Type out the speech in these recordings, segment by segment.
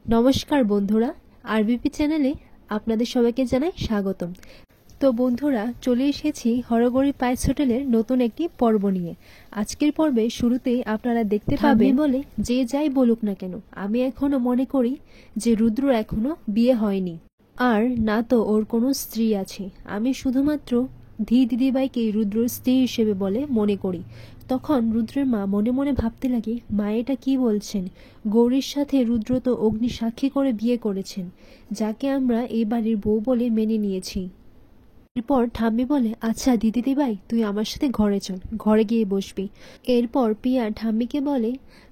নমস্কার বন্ধুরা, আরবিপি চ্যানেলে আপনাদের সবাইকে জানাই স্বাগতম। তো বন্ধুরা, চলে এসেছি হরগৌরী পাইস হোটেলের নতুন একটি পর্ব নিয়ে। আজকের পর্বে শুরুতেই আপনারা দেখতে পাবেন বলে যে যাই বলুক না কেন, আমি এখনো মনে করি যে রুদ্র এখনো বিয়ে হয়নি, আর না তো ওর কোনো স্ত্রী আছে। আমি শুধুমাত্র দিদিভাইকে রুদ্রর স্ত্রী হিসেবে বলে মনে করি। তখন রুদ্রের মা মনে মনে ভাবতে লাগে, মা এটা কি বলছেন? গৌরীর সাথে রুদ্র তো অগ্নি সাক্ষী করে বিয়ে করেছেন, যাকে আমরা এই বাড়ির বউ বলে মেনে নিয়েছি। এরপর ঠাম্মি বলে, আচ্ছা দিদিভাই, তুই আমার সাথে ঘরে চল, ঘরে গিয়ে বসবি। এরপর পিয়া ঠাম্মিকে বলে,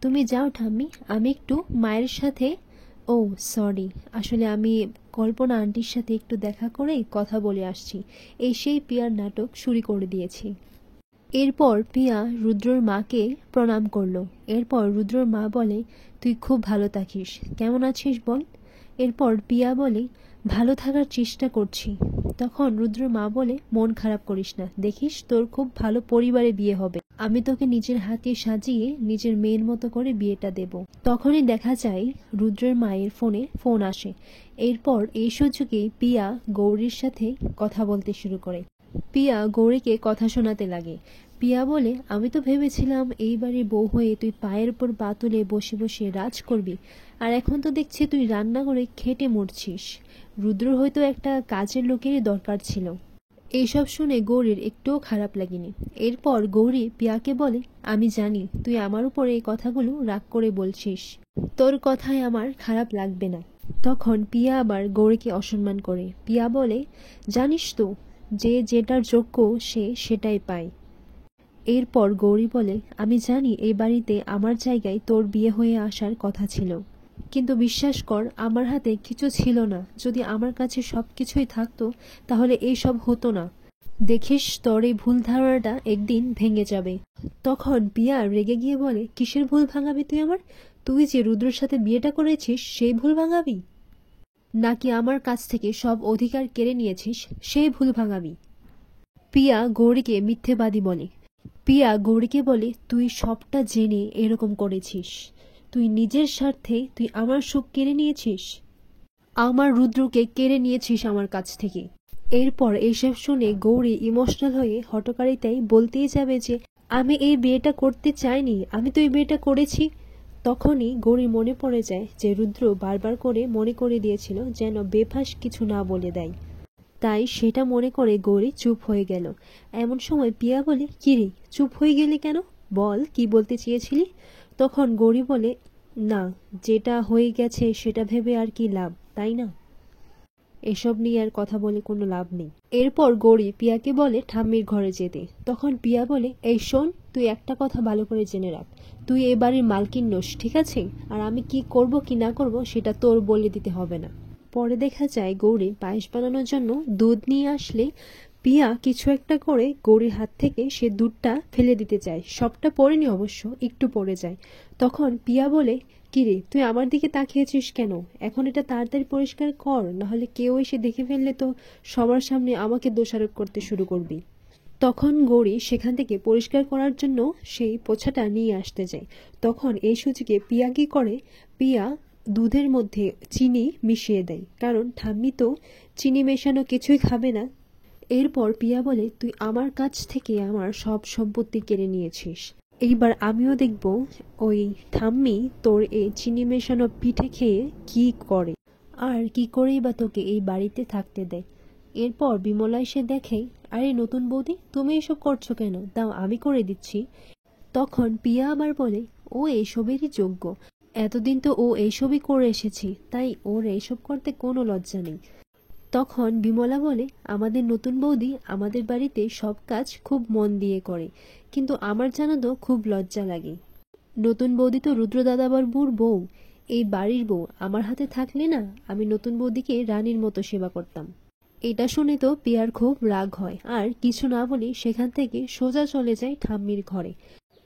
তুমি যাও ঠাম্মি, আমি একটু মায়ের সাথে, ও সরি, আসলে আমি কল্পনা আন্টির সাথে একটু দেখা করে কথা বলে আসছি। এই সেই পিয়ার নাটক শুরু করে দিয়েছি। এরপর পিয়া রুদ্রর মাকে প্রণাম করলো। এরপর রুদ্রর মা বলে, তুই খুব ভালো থাকিস, কেমন আছিস বল। এরপর পিয়া বলে, ভালো থাকার চেষ্টা করছি। তখন রুদ্রর মা বলে, মন খারাপ করিস না, দেখিস তোর খুব ভালো পরিবারে বিয়ে হবে, আমি তোকে নিজের হাতে সাজিয়ে নিজের মেয়ের মতো করে বিয়েটা দেব। তখনই দেখা যায় রুদ্রের মায়ের ফোনে ফোন আসে। এরপর এই সুযোগে পিয়া গৌরীর সাথে কথা বলতে শুরু করে। পিয়া গৌরীকে কথা শোনাতে লাগে। পিয়া বলে, আমি তো ভেবেছিলাম এই বাড়ির বউ হয়ে তুই পায়ের উপর পা তুলে বসে বসে রাজ করবি, আর এখন তো দেখছি তুই রান্না করে খেটে মরছিস। রুদ্র হয়তো একটা কাজের লোকেরই দরকার ছিল। এইসব শুনে গৌরীর একটুও খারাপ লাগেনি। এরপর গৌরী পিয়াকে বলে, আমি জানি তুই আমার উপর এই কথাগুলো রাগ করে বলছিস, তোর কথায় আমার খারাপ লাগবে না। তখন পিয়া আবার গৌরীকে অসম্মান করে। পিয়া বলে, জানিস তো, যে যেটার যোগ্য সে সেটাই পায়। এরপর গৌরী বলে, আমি জানি এই বাড়িতে আমার জায়গায় তোর বিয়ে হয়ে আসার কথা ছিল, কিন্তু বিশ্বাস কর আমার হাতে কিছু ছিল না। যদি আমার কাছে সবকিছুই থাকতো তাহলে এই সব হতো না। দেখিস তোর এই ভুল ধারণাটা একদিন ভেঙে যাবে। তখন পিয়া রেগে গিয়ে বলে, কিসের ভুল ভাঙাবি তুই আমার? তুই যে রুদ্রের সাথে বিয়েটা করেছিস সেই ভুল ভাঙাবি, নাকি আমার কাছ থেকে সব অধিকার কেড়ে নিয়েছিস সেই ভুল ভাঙাবি? পিয়া গৌরীকে মিথ্যেবাদী বলে। পিয়া গৌরীকে বলে, তুই সবটা জেনে এরকম করেছিস, তুই নিজের স্বার্থে তুই আমার সুখ কেড়ে নিয়েছিস, আমার রুদ্রকে কেড়ে নিয়েছিস আমার কাছ থেকে। এরপর এইসব শুনে গৌরী ইমোশনাল হয়ে হঠকারিতায় বলতেই যাবে যে, আমি এই বিয়েটা করতে চাইনি, আমি তো এই বিয়েটা করেছি। তখনই গৌরীর মনে পড়ে যায় যে রুদ্র বারবার করে মনে করে দিয়েছিল যেন বেফাঁস কিছু না বলে দেয়। তাই সেটা মনে করে গৌরী চুপ হয়ে গেল। এমন সময় পিয়া বলে, কিরে চুপ হয়ে গেলি কেন, বল কি বলতে চেয়েছিলি? তখন গৌরী বলে, না, যেটা হয়ে গেছে সেটা ভেবে আর কি লাভ, তাই না? এসব নিয়ে আর কথা বলে কোনো লাভ নেই। এরপর গৌরী পিয়াকে বলে ঠাম্মির ঘরে যেতে। তখন পিয়া বলে, এই শোন, তুই একটা কথা ভালো করে জেনে রাখ, তুই এ বাড়ির মালকিন নোস, ঠিক আছে? আর আমি কি করব কি না করব সেটা তোর বলে দিতে হবে না। পরে দেখা যায় গৌরী পায়েস বানানোর জন্য দুধ নিয়ে আসলে পিয়া কিছু একটা করে গৌরীর হাত থেকে সে দুধটা ফেলে দিতে চায়। সবটা পড়েনি অবশ্য, একটু পড়ে যায়। তখন পিয়া বলে, কিরে তুই আমার দিকে তাকিয়েছিস কেন? এখন এটা তাড়াতাড়ি পরিষ্কার কর, নাহলে কেউ এসে দেখে ফেললে তো সবার সামনে আমাকে দোষারোপ করতে শুরু করবি। তখন গৌরী সেখান থেকে পরিষ্কার করার জন্য সেই পোছাটা নিয়ে আসতে যায়। তখন এই সুযোগে পিয়া কি করে, পিয়া দুধের মধ্যে চিনি মিশিয়ে দেয়, কারণ ঠাম্মি তো চিনি মেশানো কিছুই খাবে না। এরপর পিয়া বলে, তুই আমার কাছ থেকে আমার সব সম্পত্তি কেড়ে নিয়েছিস, এইবার আমিও দেখব ওই ঠাম্মি তোর এই চিনি মেশানো পিঠে খেয়ে কি করে, আর কি করেই বা তোকে এই বাড়িতে থাকতে দেয়। এরপর বিমলা এসে দেখে, আরে নতুন বৌদি, তুমি এসব করছো কেন, দাও আমি করে দিচ্ছি। তখন পিয়া আবার বলে, ও এইসবেরই যোগ্য, এতদিন তো ও এইসবই করে এসেছে, তাই ওর এইসব করতে কোনো লজ্জা নেই। তখন বিমলা বলে, আমাদের নতুন বৌদি আমাদের বাড়িতে সব কাজ খুব মন দিয়ে করে, কিন্তু আমার জানো তো খুব লজ্জা লাগে। নতুন বৌদি তো রুদ্র দাদাবাবুর বউ, এই বাড়ির বউ আমার হাতে থাকলে না আমি নতুন বৌদিকে রানীর মতো সেবা করতাম। এটা শুনে তো পিয়ার খুব রাগ হয়, আর কিছু না বলে সেখান থেকে সোজা চলে যায় ঠাম্মির ঘরে।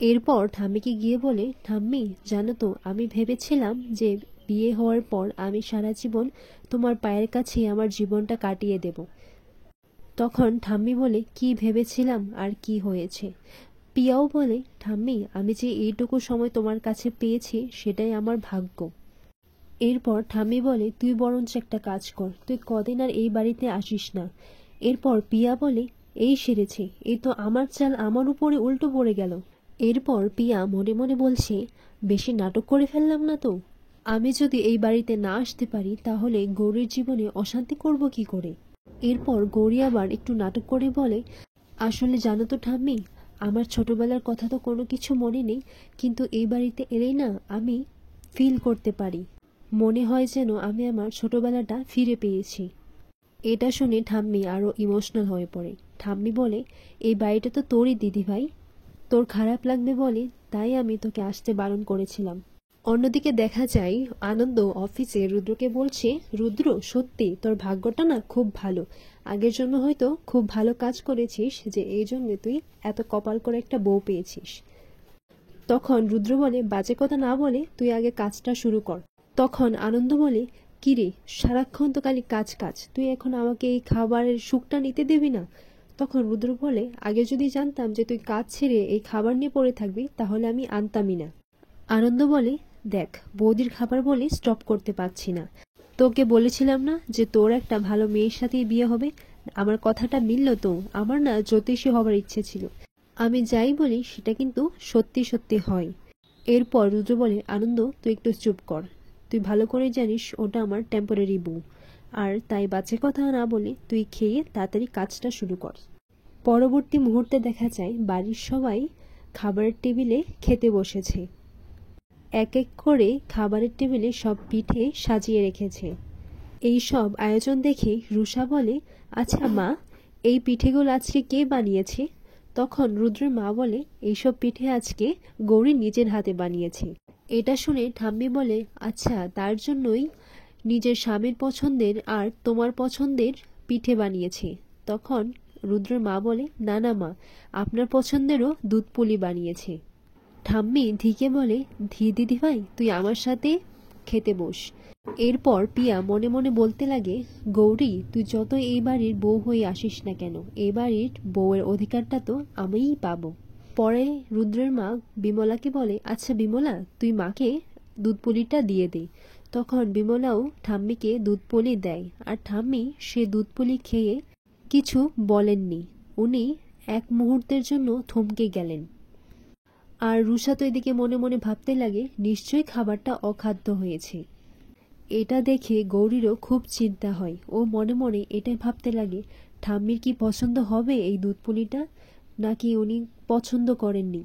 এরপর ঠাম্মিকে গিয়ে বলে, ঠাম্মি জানো তো, আমি ভেবেছিলাম যে বিয়ে হওয়ার পর আমি সারা জীবন তোমার পায়ের কাছে আমার জীবনটা কাটিয়ে দেব। তখন ঠাম্মি বলে, কি ভেবেছিলাম আর কি হয়েছে? পিয়াও বলে, ঠাম্মি আমি যে এইটুকু সময় তোমার কাছে পেয়েছি সেটাই আমার ভাগ্য। এরপর ঠাম্মি বলে, তুই বরঞ্চ একটা কাজ কর, তুই কদিন আর এই বাড়িতে আসিস না। এরপর পিয়া বলে, এই সেরেছে, এই তো আমার চাল আমার উপরে উল্টো পড়ে গেল। এরপর পিয়া মনে মনে বলছে, বেশি নাটক করে ফেললাম না তো? আমি যদি এই বাড়িতে না আসতে পারি তাহলে গৌরীর জীবনে অশান্তি করব কি করে? এরপর গৌরী আবার একটু নাটক করে বলে, আসলে জানো তো ঠাম্মি, আমার ছোটবেলার কথা তো কোনো কিছু মনে নেই, কিন্তু এই বাড়িতে এলেই না আমি ফিল করতে পারি, মনে হয় যেন আমি আমার ছোটবেলাটা ফিরে পেয়েছি। এটা শুনে ঠাম্মি আরও ইমোশনাল হয়ে পড়ে। ঠাম্মি বলে, এই বাড়িটা তো তোরই দিদি ভাই, তোর খারাপ লাগবে বলে তাই আমি তোকে আসতে বারণ করেছিলাম। অন্যদিকে দেখা যায় আনন্দ অফিসে রুদ্রকে বলছে, রুদ্র সত্যি তোর ভাগ্যটা না খুব ভালো, আগের জন্য হয়তো খুব ভালো কাজ করেছিস যে এই জন্য তুই এত কপাল করে একটা বউ পেয়েছিস। তখন রুদ্র বলে, বাজে কথা না বলে তুই আগে কাজটা শুরু কর। তখন আনন্দ বলে, কিরে সারাক্ষণ তো খালি কাজ কাজ, তুই এখন আমাকে এই খাবারের সুখটা নিতে দিবি না? তখন রুদ্র বলে, আগে যদি জানতাম যে তুই কাজ ছেড়ে এই খাবার নিয়ে পড়ে থাকবি তাহলে আমি আনতামই না। আনন্দ বলে, দেখ বৌদির খাবার বলে স্টপ করতে পারছি না, তোকে বলেছিলাম না যে তোর একটা ভালো মেয়ের সাথেই বিয়ে হবে? আমার কথাটা মিলল তো? আমার না জ্যোতিষী হবার ইচ্ছে ছিল, আমি যাই বলি সেটা কিন্তু সত্যি সত্যি হয়। এরপর রুদ্র বলে, আনন্দ তুই একটু চুপ কর, তুই ভালো করে জানিস ওটা আমার টেম্পোরারি বউ, আর তাই বাজে কথা না বলে তুই খেয়ে তাড়াতাড়ি কাজটা শুরু কর। পরবর্তী মুহূর্তে দেখা যায় বাড়ির সবাই খাবারের টেবিলে খেতে বসেছে। এক এক করে খাবারের টেবিলে সব পিঠে সাজিয়ে রেখেছে। এই সব আয়োজন দেখে রুষা বলে, আচ্ছা মা, এই পিঠেগুলো আজকে কে বানিয়েছে? তখন রুদ্রের মা বলে, এইসব পিঠে আজকে গৌরী নিজের হাতে বানিয়েছে। এটা শুনে ঠাম্মি বলে, আচ্ছা তার জন্যই নিজের স্বামীর পছন্দের আর তোমার পছন্দের পিঠে বানিয়েছে। তখন রুদ্রের মা বলে, না না মা, আপনার পছন্দেরও দুধ পুলি বানিয়েছে। ঠাম্মি ধিকে বলে, ধি দিদি ভাই তুই আমার সাথে খেতে বস। এরপর পিয়া মনে মনে বলতে লাগে, গৌরী তুই যত এই বাড়ির বউ হয়ে আসিস না কেন, এই বাড়ির বউয়ের অধিকারটা তো আমিই পাবো। পরে রুদ্রের মা বিমলাকে বলে, আচ্ছা বিমলা তুই মাকে দুধ পুলিটা দিয়ে দে। তখন বিমলাও ঠাম্মিকে দুধ পুলি দেয়, আর ঠাম্মি সে দুধ পুলি খেয়ে কিছু বলেননি, উনি এক মুহূর্তের জন্য থমকে গেলেন। আর রুষা তো এদিকে মনে মনে ভাবতে লাগে, নিশ্চয়ই খাবারটা অখাদ্য হয়েছে। এটা দেখে গৌরীরও খুব চিন্তা হয়, ও মনে মনে এটাই ভাবতে লাগে, ঠাম্মির কি পছন্দ হবে এই দুধ পুলিটা, নাকি উনি পছন্দ করেননি,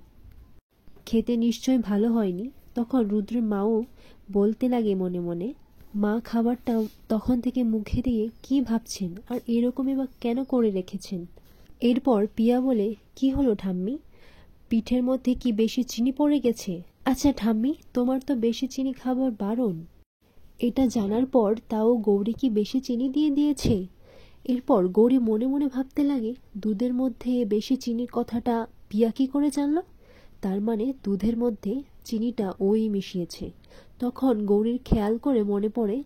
খেতে নিশ্চয়ই ভালো হয়নি। তখন রুদ্রের মাও বলতে লাগে মনে মনে, মা খাবারটা তখন থেকে মুখে দিয়ে কি ভাবছেন আর এরকমই বা কেন করে রেখেছেন। এরপর পিয়া বলে, কি হলো ঠাম্মি, পিঠের মধ্যে কি বেশি চিনি পড়ে গেছে? আচ্ছা ঠাম্মি, তোমার তো বেশি চিনি খাবার বারণ। এটা জানার পর তাও গৌরী কি বেশি চিনি দিয়ে দিয়েছে? এরপর গৌরী মনে মনে ভাবতে লাগে, দুধের মধ্যে বেশি চিনির কথাটা পিয়া কি করে জানলো? তার মানে দুধের মধ্যে চিনিটা ওই মিশিয়েছে। তখন গৌরীর খেয়াল করে মনে পড়ে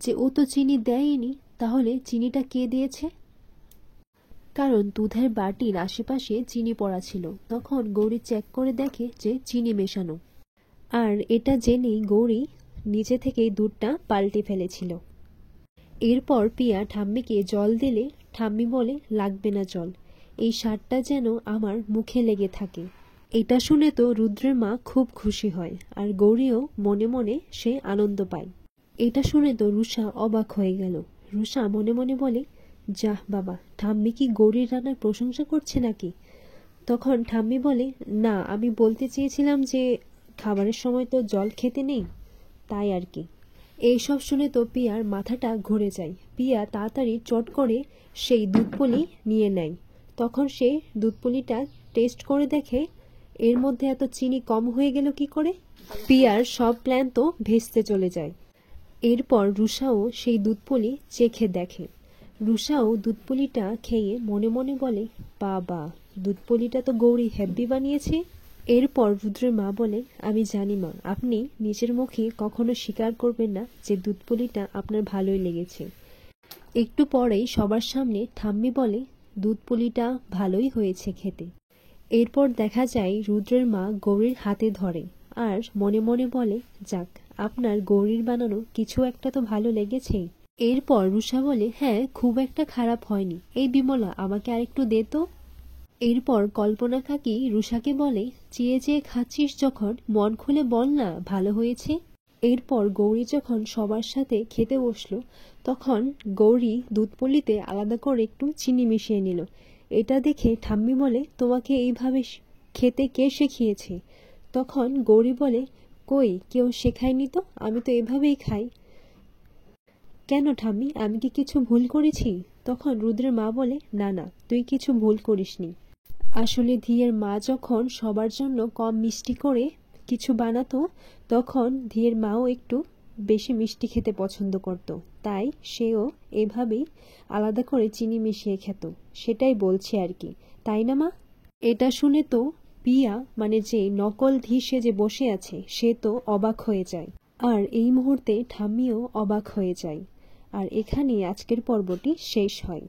যে ও তো চিনি দেয়নি, তাহলে চিনিটা কে দিয়েছে? কারণ দুধের বাটির আশেপাশে চিনি পড়া ছিল। তখন গৌরী চেক করে দেখে যে চিনি মেশানো, আর এটা জেনেই গৌরী নিজে থেকেই দুধটা পাল্টে ফেলেছিল। এরপর পিয়া ঠাম্মিকে জল দিলে ঠাম্মি বলে, লাগবে না জল, এই স্বাদটা যেন আমার মুখে লেগে থাকে। এটা শুনে তো রুদ্রের মা খুব খুশি হয়, আর গৌরীও মনে মনে সে আনন্দ পায়। এটা শুনে তো রুষা অবাক হয়ে গেল। রুষা মনে মনে বলে, যাহ বাবা, ঠাম্মি কি গৌরীর রান্নার প্রশংসা করছে নাকি? তখন ঠাম্মি বলে, না আমি বলতে চেয়েছিলাম যে খাবারের সময় তো জল খেতে নেই, তাই আর কি। এইসব শুনে তো পিয়ার মাথাটা ঘুরে যায়। পিয়া তাড়াতাড়ি চট করে সেই দুধপুলি নিয়ে নেয়। তখন সে দুধপুলিটা টেস্ট করে দেখে এর মধ্যে এত চিনি কম হয়ে গেল কি করে। পিয়ার সব প্ল্যান তো ভেস্তে চলে যায়। এরপর রুষাও সেই দুধপুলি চেখে দেখে। রুষাও দুধপুলিটা খেয়ে মনে মনে বলে, বাবা, দুধপুলিটা তো গৌরী হেব্বি বানিয়েছে। এরপর রুদ্রের মা বলে, আমি জানি মা, আপনি নিজের মুখে কখনো স্বীকার করবেন না যে দুধপুলিটা আপনার ভালোই লেগেছে। একটু পরেই সবার সামনে ঠাম্মি বলে, দুধপুলিটা ভালোই হয়েছে খেতে। এরপর দেখা যায় রুদ্রের মা গৌরীর হাতে ধরে আর মনে মনে বলে, যাক আপনার গৌরীর বানানো কিছু একটা তো ভালো লেগেছেই। এরপর রুষা বলে, হ্যাঁ, খুব একটা খারাপ হয়নি। এই বিমলা, আমাকে আরেকটু দে তো। এরপর কল্পনা কাকি রুষাকে বলে, চেয়ে চেয়ে খাচ্ছিস যখন, মন খুলে বল না ভালো হয়েছে। এরপর গৌরী যখন সবার সাথে খেতে বসলো, তখন গৌরী দুধপুলিতে আলাদা করে একটু চিনি মিশিয়ে নিল। এটা দেখে ঠাম্মি বলে, তোমাকে এইভাবে খেতে কে শিখিয়েছে? তখন গৌরী বলে, কই, কেউ শেখায়নি তো, আমি তো এভাবেই খাই। কেন ঠাম্মি, আমি কি কিছু ভুল করেছি? তখন রুদ্রের মা বলে, না না, তুই কিছু ভুল করিসনি। আসলে ধিয়ের মা যখন সবার জন্য কম মিষ্টি করে কিছু বানাতো, তখন ধিয়ের মাও একটু বেশি মিষ্টি খেতে পছন্দ করত, তাই সেও এভাবেই আলাদা করে চিনি মিশিয়ে খেত। সেটাই বলছি আর কি, তাই না মা? এটা শুনে তো পিয়া, মানে যে নকল ধি সেজে বসে আছে, সে তো অবাক হয়ে যায়। আর এই মুহূর্তে ঠাম্মিও অবাক হয়ে যায়। আর এখানেই আজকের পর্বটি শেষ হয়।